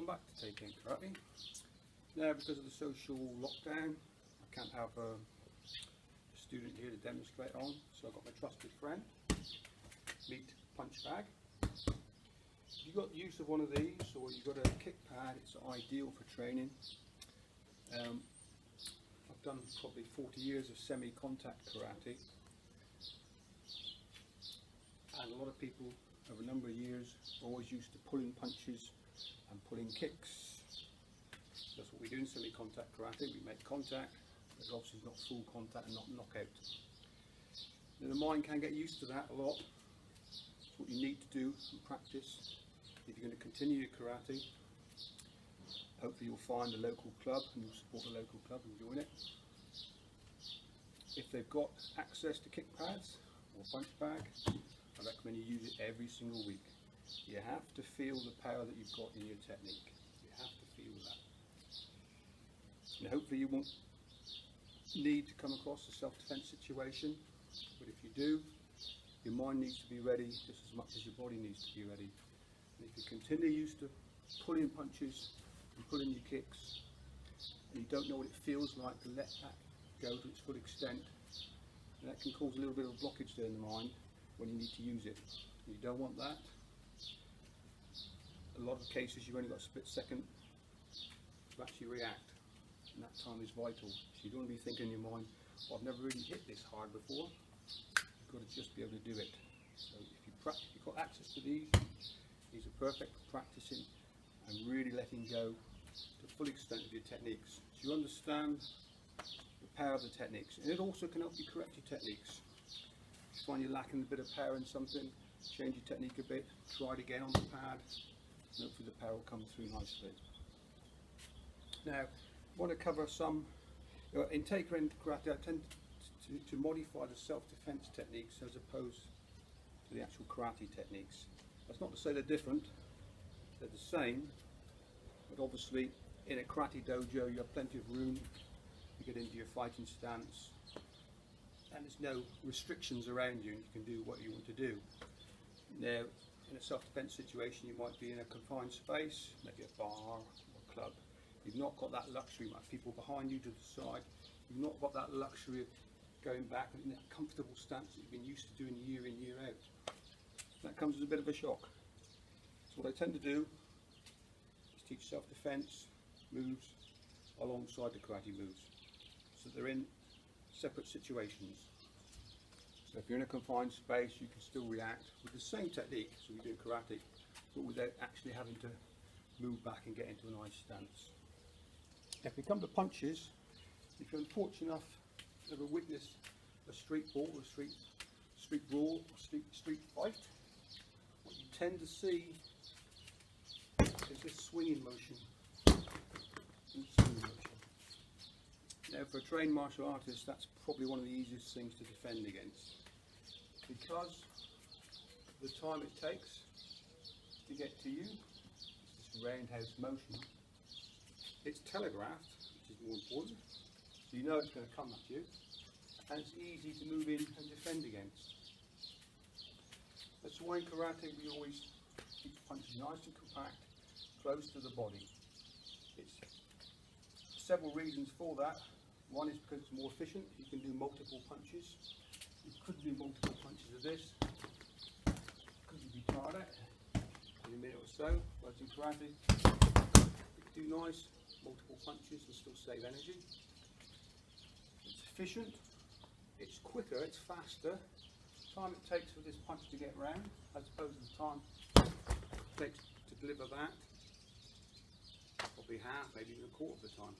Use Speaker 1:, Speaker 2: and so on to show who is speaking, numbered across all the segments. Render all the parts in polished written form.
Speaker 1: back to Taking Karate. Now, because of the social lockdown, I can't have a student here to demonstrate on, so I've got my trusted friend, Meet Punch Bag. If you've got use of one of these, or you've got a kick pad, it's ideal for training. I've done probably 40 years of semi-contact karate, and a lot of people over a number of years are always used to pulling punches and pulling kicks. That's what we do in semi-contact karate. We make contact, but obviously not full contact and not knockout. Now, the mind can get used to that a lot. It's what you need to do and practice if you're going to continue your karate. Hopefully you'll find a local club and you'll support the local club and join it. If they've got access to kick pads or punch bag, I recommend you use it every single week. You have to feel the power that you've got in your technique. You have to feel that. And hopefully you won't need to come across a self-defense situation, but if you do, your mind needs to be ready just as much as your body needs to be ready. And if you continue used to pulling punches and pulling your kicks, and you don't know what it feels like to let that go to its full extent, that can cause a little bit of blockage there in the mind when you need to use it. You don't want that. A lot of cases you've only got a split second to actually react, and that time is vital. So you don't want to be thinking in your mind, well, I've never really hit this hard before. You've got to just be able to do it. So if you've got access to these are perfect for practicing and really letting go to the full extent of your techniques. So you understand the power of the techniques, and it also can help you correct your techniques. If you find you're lacking a bit of power in something, change your technique a bit, try it again on the pad, and hopefully the power will come through nicely. Now, I want to cover some, in Taekwondo and Karate, I tend to modify the self-defense techniques as opposed to the actual karate techniques. That's not to say they're different, they're the same, but obviously in a karate dojo you have plenty of room to get into your fighting stance, and there's no restrictions around you and you can do what you want to do. Now, in a self-defense situation you might be in a confined space, maybe a bar or a club. You've not got that luxury, like people behind you to the side, you've not got that luxury of going back in that comfortable stance that you've been used to doing year in, year out. That comes as a bit of a shock. So what I tend to do is teach self-defense moves alongside the karate moves, so they're in separate situations. So if you're in a confined space, you can still react with the same technique as we do karate, but without actually having to move back and get into a nice stance. If we come to punches, if you're unfortunate enough to ever witness a street brawl, a street brawl, or street fight, what you tend to see is this swinging motion. Now, for a trained martial artist, that's probably one of the easiest things to defend against, because the time it takes to get to you, this roundhouse motion, it's telegraphed, which is more important, so you know it's going to come at you, and it's easy to move in and defend against. That's why in karate we always keep punches nice and compact, close to the body. It's several reasons for that. One is because it's more efficient. You can do multiple punches. You could do multiple punches of this. Because you'd be tired out in a minute or so. Whereas in karate, you can do nice multiple punches and still save energy. It's efficient. It's quicker. It's faster. The time it takes for this punch to get round, as opposed to the time it takes to deliver that, probably half, maybe even a quarter of the time.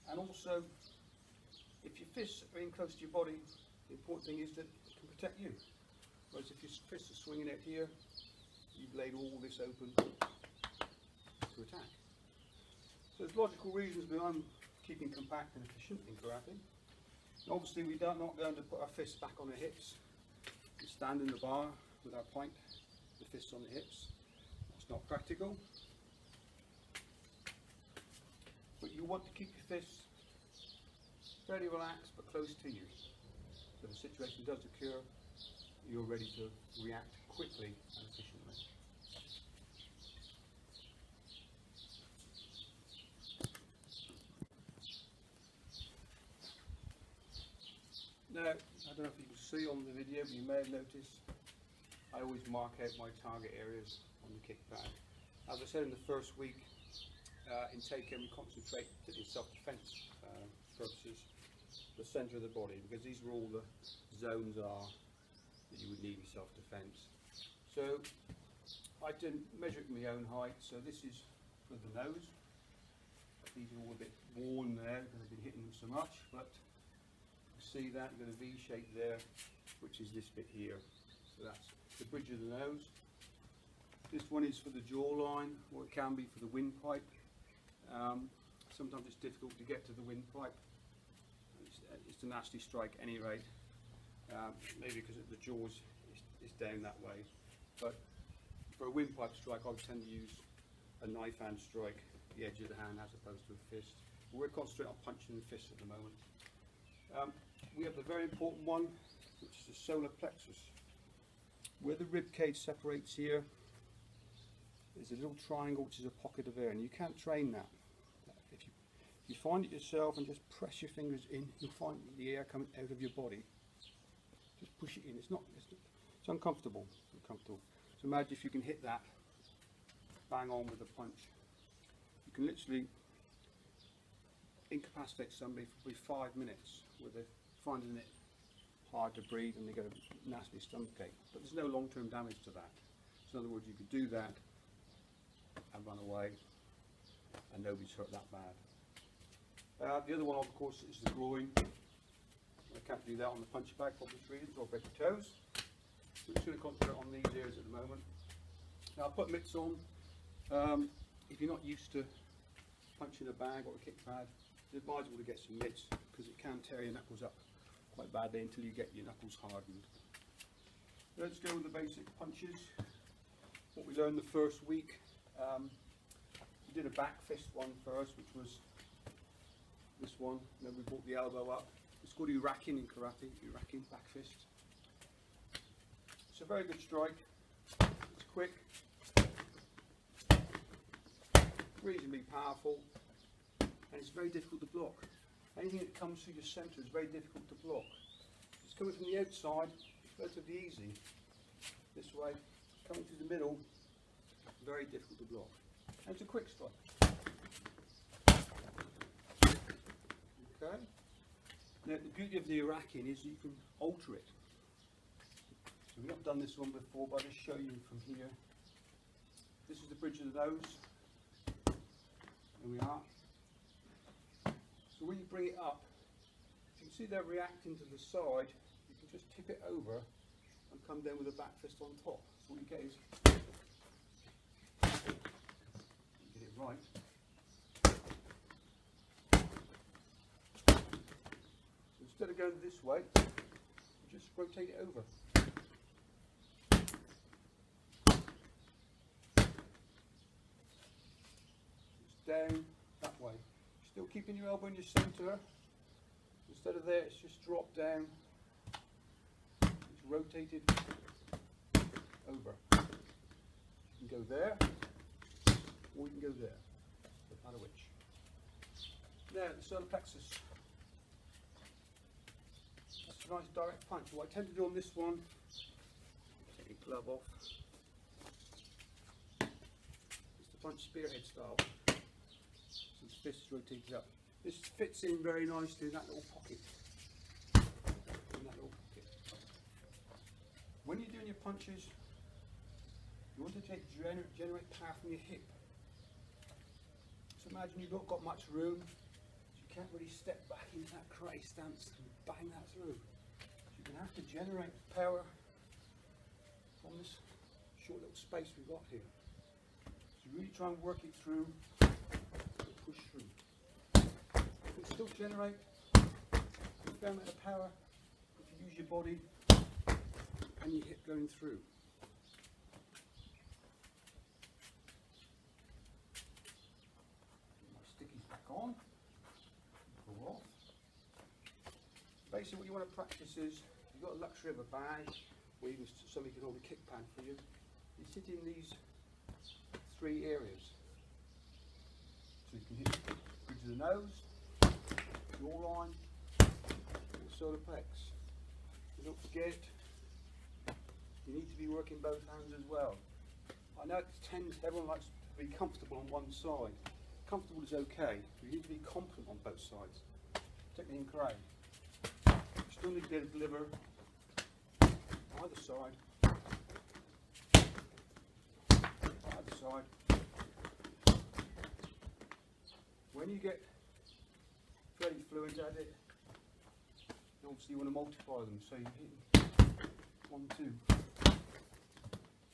Speaker 1: And also, if your fists are in close to your body, the important thing is that it can protect you. Whereas if your fists are swinging out here, you've laid all this open to attack. So there's logical reasons behind keeping compact and efficient in karate. And obviously we are not going to put our fists back on the hips and stand in the bar with our point, the fists on the hips. That's not practical. But you want to keep your fists fairly relaxed but close to you. So if a situation does occur, you're ready to react quickly and efficiently. see on the video, but you may have noticed, I always mark out my target areas on the kick pad. As I said in the first week, in takedown we concentrate in self-defense purposes, the centre of the body, because these are all the zones that you would need in self-defense. So I didn't measure it in my own height, so this is for the nose. These are all a bit worn there because I've been hitting them so much, but you see that, you've got a V shape there, which is this bit here. So that's the bridge of the nose. This one is for the jawline, or it can be for the windpipe. Sometimes it's difficult to get to the windpipe. It's a nasty strike at any rate, maybe because the jaws is down that way. But for a windpipe strike, I would tend to use a knife hand strike, the edge of the hand, as opposed to a fist. We're concentrating on punching the fist at the moment. We have the very important one, which is the solar plexus. Where the rib cage separates here, there's a little triangle which is a pocket of air, and you can't train that. If you find it yourself and just press your fingers in, you'll find the air coming out of your body. Just push it in. It's uncomfortable. So imagine if you can hit that bang on with a punch. You can literally incapacitate somebody for probably 5 minutes where they're finding it hard to breathe and they get a nasty stomachache. But there's no long-term damage to that. So in other words, you could do that and run away and nobody's hurt that bad. The other one, of course, is the groin. I can't do that on the punch bag for obvious reasons, or break your toes. So we're just going to concentrate on these areas at the moment. Now I'll put mitts on. If you're not used to punching a bag or a kick pad, it's advisable to get some mitts, because it can tear your knuckles up quite badly until you get your knuckles hardened. Let's go with the basic punches. What we learned the first week. We did a back fist one first, which was this one. Then we brought the elbow up. It's called urakin in karate, urakin, back fist. It's a very good strike. It's quick, reasonably powerful, and it's very difficult to block. Anything that comes through your centre is very difficult to block. It's coming from the outside, it's relatively easy. This way, coming through the middle, very difficult to block. And it's a quick strike. Okay. Now the beauty of the urakin is you can alter it. So we've not done this one before, but I'll just show you from here. This is the bridge of the nose. There we are. So when you bring it up, if you can see they're reacting to the side, you can just tip it over and come down with a back fist on top. So what you get is, you get it right. So instead of going this way, you just rotate it over. Down that way. Still keeping your elbow in your centre. Instead of there, it's just dropped down. It's rotated over. You can go there, or you can go there. No matter which. Now, the solar plexus. That's a nice direct punch. What I tend to do on this one, take your glove off, is to punch spearhead style. His fist is rotated up. This fits in very nicely in that little pocket. When you're doing your punches, you want to generate power from your hip. So imagine you've not got much room, so you can't really step back into that karate stance and bang that through. So you're going to have to generate power from this short little space we've got here. So really try and work it through. Push through. You can still generate a fair amount of power if you use your body and your hip going through. Put my stickies back on. Pull off. Basically, what you want to practice is, you've got the luxury of a bag, or even somebody can hold a kick pad for you. You sit in these 3 areas. So you can hit the bridge of the nose, jawline, or solar plex. So don't forget, you need to be working both hands as well. I know everyone likes to be comfortable on one side. Comfortable is okay, but you need to be competent on both sides. Particularly in crane. You still need to be able to deliver either side. Either side. When you get fairly fluent at it, obviously you want to multiply them, so you hit 1, 2.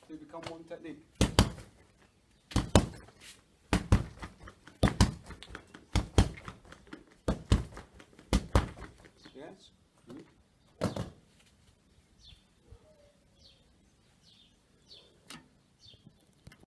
Speaker 1: They become one technique.